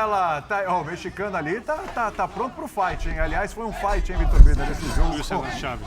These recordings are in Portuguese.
Ela tá, ó, o mexicano ali tá pronto pro fight, hein? Aliás, foi um fight, hein, Vitor Beda, nesse jogo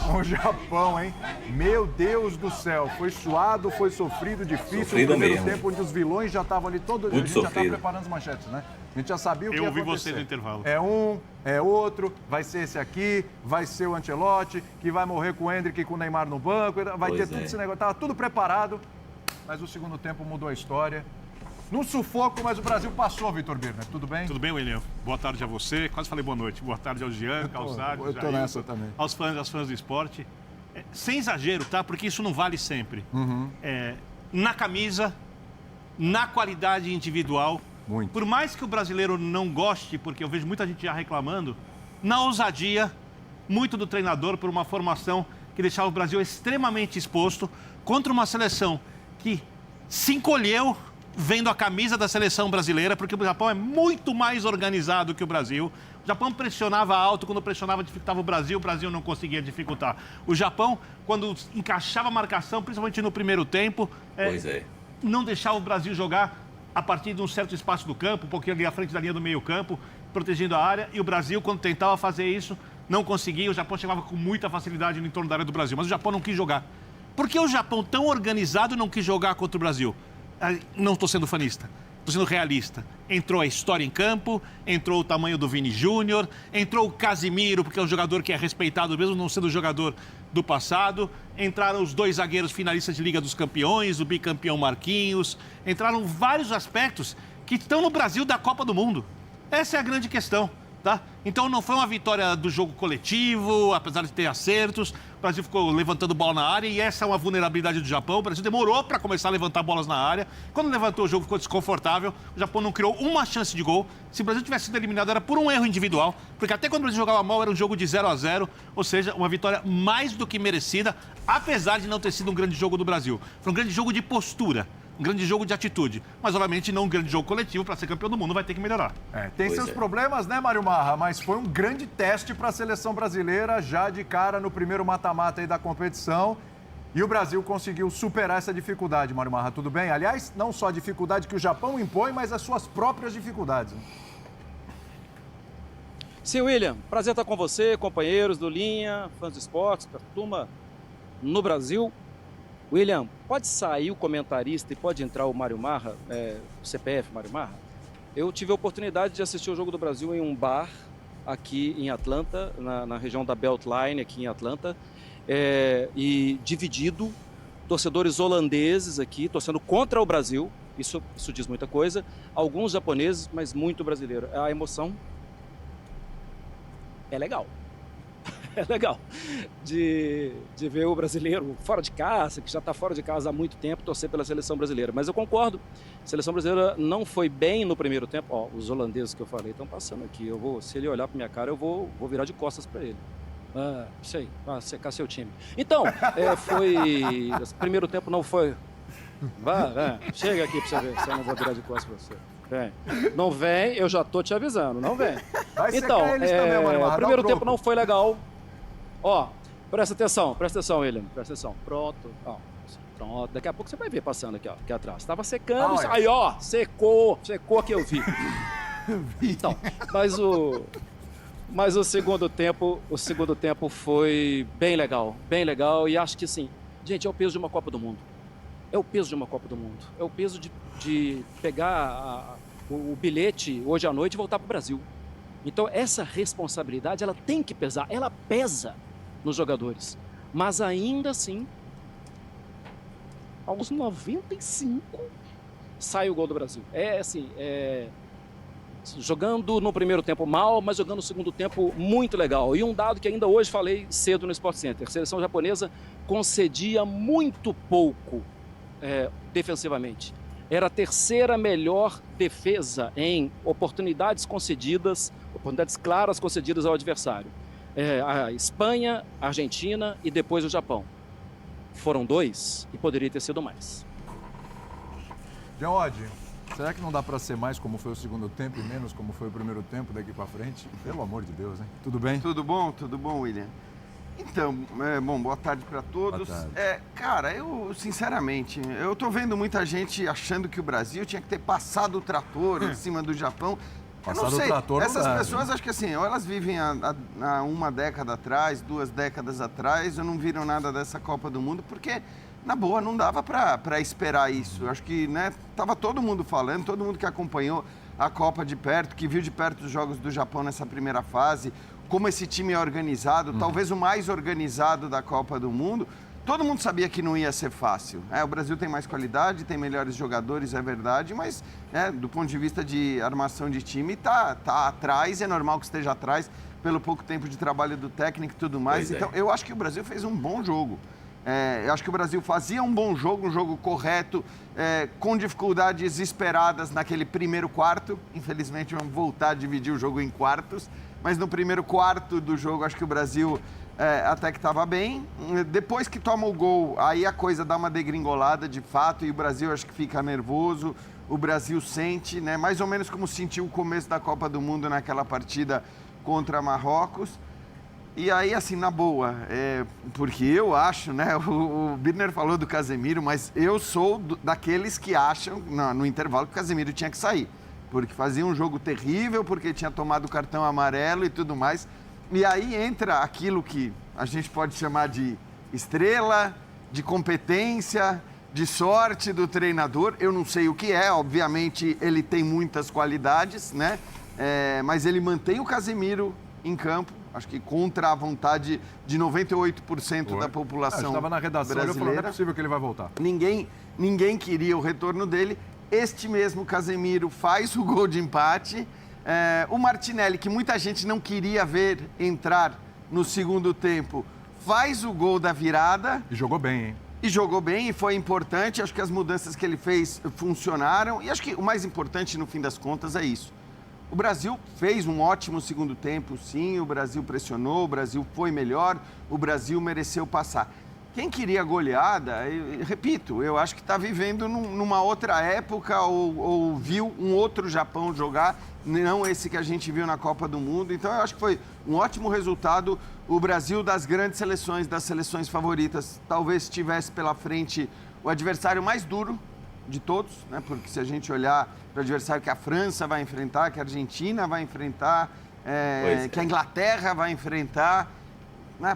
com o Japão, hein? Meu Deus do céu, foi suado, foi sofrido, difícil. Sofrido no primeiro mesmo. tempo, onde os vilões já estavam ali todos. Muito a gente já sofrido. tava preparando as manchetes, né? A gente já sabia o que ia Eu ouvi acontecer. você no intervalo. É um, é outro, vai ser esse aqui, vai ser o Ancelotti, que vai morrer com o Endrick e com o Neymar no banco, vai ter tudo esse negócio. Tava tudo preparado, mas o segundo tempo mudou a história. Num sufoco, mas o Brasil passou, Vitor Birner. Tudo bem? Tudo bem, William? Boa tarde a você. Quase falei boa noite. Boa tarde ao Jean, Calçado, eu tô nessa também. aos fãs do esporte. Sem exagero, tá? Porque isso não vale sempre. Na camisa, na qualidade individual. Muito. Por mais que o brasileiro não goste, porque eu vejo muita gente já reclamando, na ousadia, muito do treinador por uma formação que deixava o Brasil extremamente exposto contra uma seleção que se encolheu vendo a camisa da seleção brasileira, porque o Japão é muito mais organizado que o Brasil. O Japão pressionava alto, quando pressionava dificultava o Brasil não conseguia dificultar. O Japão, quando encaixava a marcação, principalmente no primeiro tempo, não deixava o Brasil jogar a partir de um certo espaço do campo, um pouquinho ali à frente da linha do meio-campo, protegendo a área. E o Brasil, quando tentava fazer isso, não conseguia. O Japão chegava com muita facilidade no entorno da área do Brasil. Mas o Japão não quis jogar. Por que o Japão, tão organizado, não quis jogar contra o Brasil? Não estou sendo fanista, estou sendo realista. Entrou a história em campo, entrou o tamanho do Vini Júnior, entrou o Casimiro, porque é um jogador que é respeitado mesmo não sendo jogador do passado. Entraram os dois zagueiros finalistas de Liga dos Campeões, o bicampeão Marquinhos. Entraram vários aspectos que estão no Brasil da Copa do Mundo. Essa é a grande questão, tá? Então não foi uma vitória do jogo coletivo, apesar de ter acertos. O Brasil ficou levantando bola na área e essa é uma vulnerabilidade do Japão. O Brasil demorou para começar a levantar bolas na área. Quando levantou, o jogo ficou desconfortável. O Japão não criou uma chance de gol. Se o Brasil tivesse sido eliminado, era por um erro individual. Porque até quando o Brasil jogava mal, era um jogo de 0-0. Ou seja, uma vitória mais do que merecida, apesar de não ter sido um grande jogo do Brasil. Foi um grande jogo de postura. Um grande jogo de atitude. Mas, obviamente, não um grande jogo coletivo. Para ser campeão do mundo, vai ter que melhorar. Tem seus problemas, né, Mário Marra? Mas foi um grande teste para a seleção brasileira, já de cara no primeiro mata-mata aí da competição. E o Brasil conseguiu superar essa dificuldade, Mário Marra. Tudo bem? Aliás, não só a dificuldade que o Japão impõe, mas as suas próprias dificuldades. Sim, William. Prazer estar com você, companheiros do Linha, fãs do esporte, turma no Brasil. William, pode sair o comentarista e pode entrar o Mário Marra, o CPF Mário Marra? Eu tive a oportunidade de assistir o Jogo do Brasil em um bar aqui em Atlanta, na região da Beltline, aqui em Atlanta, e dividido, torcedores holandeses aqui, torcendo contra o Brasil, isso diz muita coisa, alguns japoneses, mas muito brasileiro. A emoção é legal. É legal de ver o brasileiro fora de casa, que já está fora de casa há muito tempo, torcer pela seleção brasileira. Mas eu concordo, a seleção brasileira não foi bem no primeiro tempo. Ó, os holandeses que eu falei estão passando aqui. Se ele olhar para minha cara, eu vou virar de costas para ele. Isso aí, vai secar seu time. Então, o primeiro tempo não foi... Vai, chega aqui para você ver se eu não vou virar de costas para você. Vem. Não vem, eu já tô te avisando, não vem. Então, o primeiro tempo não foi legal. Ó, presta atenção, William, presta atenção. Pronto, daqui a pouco você vai ver passando aqui atrás. Tava secando, aí ó, secou que eu vi. Então, mas o segundo tempo foi bem legal, e acho que sim, gente, é o peso de uma Copa do Mundo. É o peso de uma Copa do Mundo, é o peso de pegar o bilhete hoje à noite e voltar para o Brasil. Então essa responsabilidade, ela tem que pesar, ela pesa nos jogadores, mas ainda assim, aos 95, sai o gol do Brasil. Jogando no primeiro tempo mal, mas jogando no segundo tempo muito legal. E um dado que ainda hoje falei cedo no Sport Center, a seleção japonesa concedia muito pouco defensivamente. Era a terceira melhor defesa em oportunidades concedidas, oportunidades claras concedidas ao adversário. A Espanha, a Argentina e depois o Japão. Foram 2 e poderia ter sido mais. Geode, será que não dá para ser mais como foi o segundo tempo e menos como foi o primeiro tempo daqui para frente? Pelo amor de Deus, hein? Tudo bem? Tudo bom, William? Então, boa tarde para todos. Boa tarde. Cara, eu, sinceramente, eu tô vendo muita gente achando que o Brasil tinha que ter passado o trator em cima do Japão. Eu Passar não do sei, trator não essas dá, pessoas né? acho que assim, ou elas vivem há uma década atrás, 2 décadas atrás, ou não viram nada dessa Copa do Mundo, porque, na boa, não dava para esperar isso. Eu acho que, né, tava todo mundo falando, todo mundo que acompanhou a Copa de perto, que viu de perto os jogos do Japão nessa primeira fase, como esse time é organizado, talvez o mais organizado da Copa do Mundo. Todo mundo sabia que não ia ser fácil. O Brasil tem mais qualidade, tem melhores jogadores, é verdade, mas do ponto de vista de armação de time, tá atrás, é normal que esteja atrás pelo pouco tempo de trabalho do técnico e tudo mais. Pois é. Então, eu acho que o Brasil fez um bom jogo. Eu acho que o Brasil fazia um bom jogo, um jogo correto, com dificuldades esperadas naquele primeiro quarto. Infelizmente, vamos voltar a dividir o jogo em quartos, mas no primeiro quarto do jogo, acho que o Brasil até que estava bem. Depois que toma o gol, aí a coisa dá uma degringolada de fato e o Brasil acho que fica nervoso. O Brasil sente, né? Mais ou menos como sentiu o começo da Copa do Mundo naquela partida contra Marrocos. E aí, assim, na boa, porque eu acho, né? O Birner falou do Casemiro, mas eu sou daqueles que acham, no intervalo, que o Casemiro tinha que sair. Porque fazia um jogo terrível, porque tinha tomado o cartão amarelo e tudo mais. E aí entra aquilo que a gente pode chamar de estrela, de competência, de sorte do treinador. Eu não sei o que é, obviamente ele tem muitas qualidades, né? Mas ele mantém o Casemiro em campo, acho que contra a vontade de 98% da população estava na redação, eu falei, não é possível que ele vai voltar. Ninguém queria o retorno dele. Este mesmo Casemiro faz o gol de empate. O Martinelli, que muita gente não queria ver entrar no segundo tempo, faz o gol da virada. E jogou bem, hein? E jogou bem e foi importante. Acho que as mudanças que ele fez funcionaram. E acho que o mais importante, no fim das contas, é isso. O Brasil fez um ótimo segundo tempo, sim. O Brasil pressionou, o Brasil foi melhor, o Brasil mereceu passar. Quem queria goleada, repito, eu acho que está vivendo numa outra época ou viu um outro Japão jogar, não esse que a gente viu na Copa do Mundo. Então, eu acho que foi um ótimo resultado. O Brasil, das grandes seleções, das seleções favoritas, talvez tivesse pela frente o adversário mais duro de todos, né? Porque se a gente olhar para o adversário que a França vai enfrentar, que a Argentina vai enfrentar, que a Inglaterra vai enfrentar...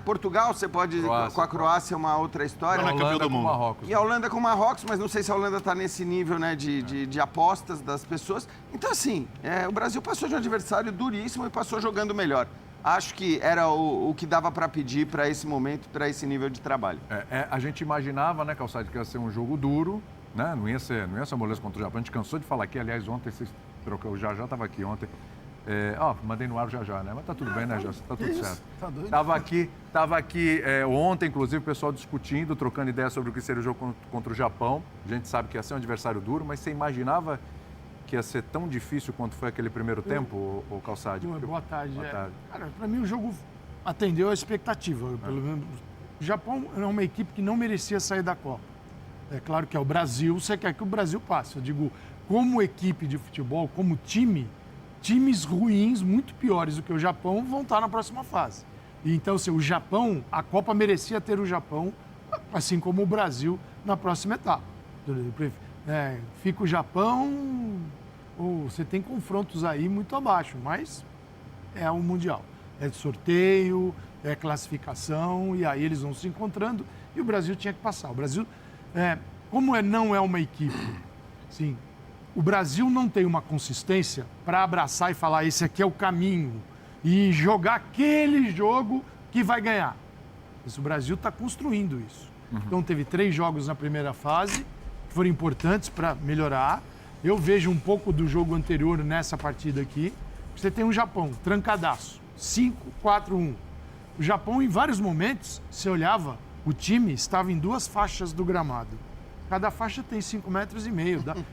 Portugal, você pode... Com a Croácia é uma outra história. A Holanda com Marrocos. E a Holanda com Marrocos, mas não sei se a Holanda está nesse nível, né, de apostas das pessoas. Então, assim, o Brasil passou de um adversário duríssimo e passou jogando melhor. Acho que era o que dava para pedir para esse momento, para esse nível de trabalho. A gente imaginava, né, Calçade, que ia ser um jogo duro, né? Não ia ser moleza contra o Japão. A gente cansou de falar aqui, aliás, ontem vocês trocou, o Jajá estava aqui ontem. Mandei no ar já, né? Mas tá tudo bem, né, Jô? Tá tudo certo. Tá doido? Tava aqui ontem, inclusive, o pessoal discutindo, trocando ideias sobre o que seria o jogo contra o Japão. A gente sabe que ia ser um adversário duro, mas você imaginava que ia ser tão difícil quanto foi aquele primeiro tempo, o Calçade? Boa tarde. Boa tarde. Cara, para mim o jogo atendeu a expectativa. Pelo menos. O Japão é uma equipe que não merecia sair da Copa. É claro que é o Brasil, você quer que o Brasil passe. Eu digo, como equipe de futebol, como time, times ruins, muito piores do que o Japão, vão estar na próxima fase. E então, o Japão, a Copa merecia ter o Japão, assim como o Brasil, na próxima etapa. Fica o Japão, você tem confrontos aí muito abaixo, mas é um Mundial. É de sorteio, é classificação, e aí eles vão se encontrando, e o Brasil tinha que passar. O Brasil, como não é uma equipe, sim, o Brasil não tem uma consistência para abraçar e falar esse aqui é o caminho e jogar aquele jogo que vai ganhar. Mas o Brasil está construindo isso. Então teve 3 jogos na primeira fase que foram importantes para melhorar. Eu vejo um pouco do jogo anterior nessa partida aqui. Você tem um Japão trancadaço, 5-4-1. O Japão, em vários momentos, você olhava, o time estava em 2 faixas do gramado. Cada faixa tem 5,5 metros.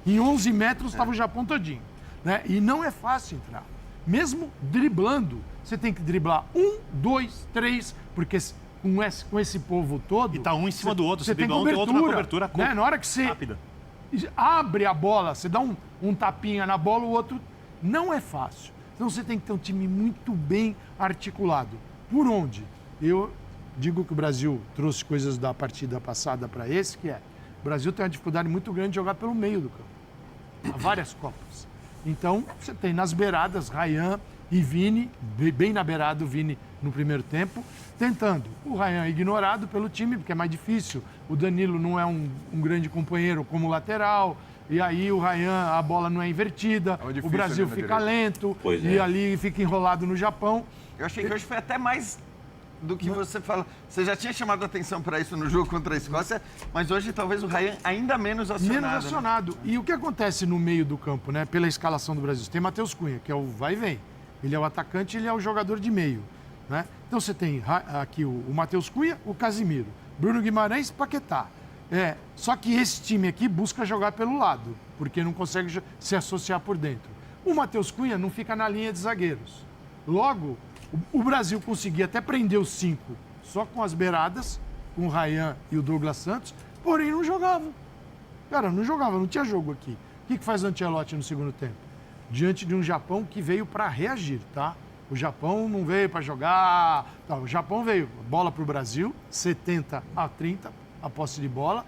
Em 11 metros estava o Japão todinho. Né? E não é fácil entrar. Mesmo driblando, você tem que driblar 1, 2, 3, porque com esse povo todo... E tá um em cima do outro. Você tem dribla um, tem outro na cobertura né? Na hora que você rápida. Abre a bola, você dá um tapinha na bola, o outro... Não é fácil. Então você tem que ter um time muito bem articulado. Por onde? Eu digo que o Brasil trouxe coisas da partida passada para esse, que o Brasil tem uma dificuldade muito grande de jogar pelo meio do campo. Há várias Copas. Então, você tem nas beiradas Ryan e Vini, bem na beirada o Vini no primeiro tempo, tentando. O Ryan ignorado pelo time, porque é mais difícil. O Danilo não é um grande companheiro como lateral. E aí o Ryan, a bola não é invertida, o Brasil fica lento, e ali fica enrolado no Japão. Eu achei que hoje foi até mais do que você fala. Você já tinha chamado a atenção para isso no jogo contra a Escócia, mas hoje talvez o Ryan ainda menos acionado. Menos acionado. Né? E o que acontece no meio do campo, né? Pela escalação do Brasil? Você tem Matheus Cunha, que é o vai e vem. Ele é o atacante, ele é o jogador de meio. Né? Então você tem aqui o Matheus Cunha, o Casimiro, Bruno Guimarães, Paquetá. Só que esse time aqui busca jogar pelo lado, porque não consegue se associar por dentro. O Matheus Cunha não fica na linha de zagueiros. Logo, o Brasil conseguia até prender os 5 só com as beiradas, com o Ryan e o Douglas Santos, porém não jogavam. Cara, não jogava, não tinha jogo aqui. O que faz o Ancelotti no segundo tempo? Diante de um Japão que veio para reagir, tá? O Japão não veio para jogar. Tá, o Japão veio, bola para o Brasil, 70-30, a posse de bola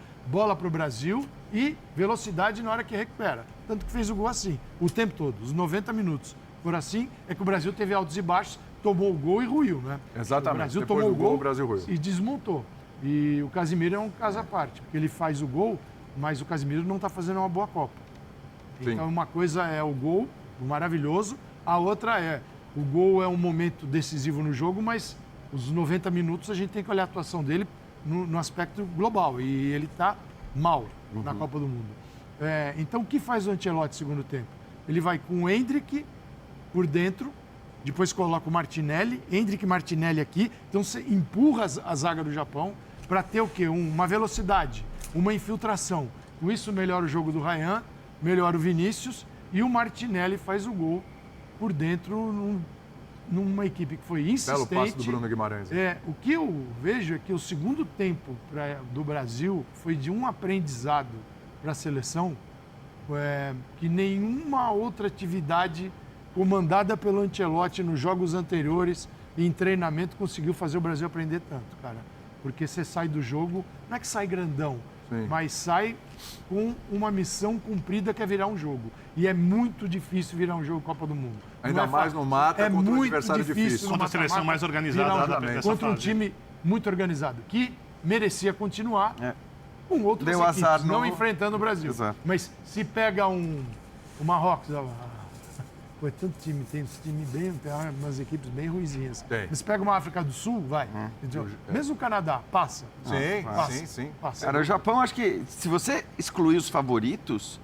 para o Brasil e velocidade na hora que recupera. Tanto que fez o gol assim, o tempo todo, os 90 minutos. Por assim, é que o Brasil teve altos e baixos, tomou o gol e ruiu, né? Exatamente. O Brasil depois tomou do gol, o o Brasil ruiu. E desmontou. E o Casimiro é um caso à parte, porque ele faz o gol, mas o Casimiro não está fazendo uma boa Copa. Sim. Então, uma coisa é o gol, o maravilhoso, a outra é o gol é um momento decisivo no jogo, mas os 90 minutos a gente tem que olhar a atuação dele no aspecto global. E ele está mal na Copa do Mundo. Então, o que faz o Ancelotti no segundo tempo? Ele vai com o Endrick por dentro, depois coloca o Martinelli, Endrick e Martinelli aqui. Então, você empurra a zaga do Japão para ter o quê? Uma velocidade, uma infiltração. Com isso, melhora o jogo do Ryan, melhora o Vinícius e o Martinelli faz o gol por dentro numa equipe que foi insistente. Belo passe do Bruno Guimarães. O que eu vejo é que o segundo tempo do Brasil foi de um aprendizado para a seleção que nenhuma outra atividade comandada pelo Ancelotti nos jogos anteriores e em treinamento conseguiu fazer o Brasil aprender tanto, cara. Porque você sai do jogo, não é que sai grandão, Sim. mas sai com uma missão cumprida que é virar um jogo. E é muito difícil virar um jogo Copa do Mundo. Ainda mais no mata, contra um adversário difícil. Contra a seleção mais organizada. Contra um time muito organizado, que merecia continuar com outras Deu equipes, azar não enfrentando o Brasil. Exato. Mas se pega o Marrocos, pô, tanto time, tem umas equipes bem ruizinhas. Tem. Mas pega uma África do Sul, vai. Mesmo o Canadá, passa. Sim. Passa. Cara, o Japão, acho que se você excluir os favoritos,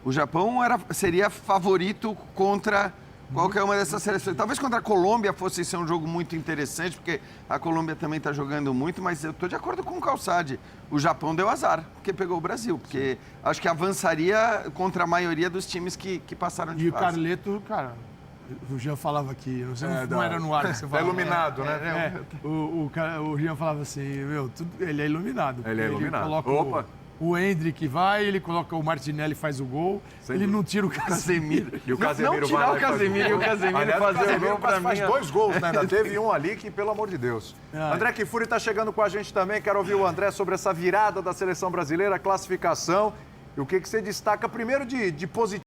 o Japão seria favorito contra qualquer uma dessas seleções. Talvez contra a Colômbia fosse ser um jogo muito interessante, porque a Colômbia também está jogando muito, mas eu estou de acordo com o Calçade. O Japão deu azar, porque pegou o Brasil, porque acho que avançaria contra a maioria dos times que passaram de E o fase. Carleto, cara, o Jean falava aqui, não sei, não era no ar que você falava. Iluminado, né? O Jean falava assim, ele é iluminado. Ele é iluminado. Coloca Opa! O Endrick vai, ele coloca o Martinelli, faz o gol, ele não tira o Casemiro. E o Casemiro não tirar o Casemiro e o Casemiro fazer o gol pra faz mim. 2 gols, né? Ainda teve um ali que, pelo amor de Deus. André Kifuri está chegando com a gente também. Quero ouvir o André sobre essa virada da seleção brasileira, a classificação. E o que você destaca primeiro de positivo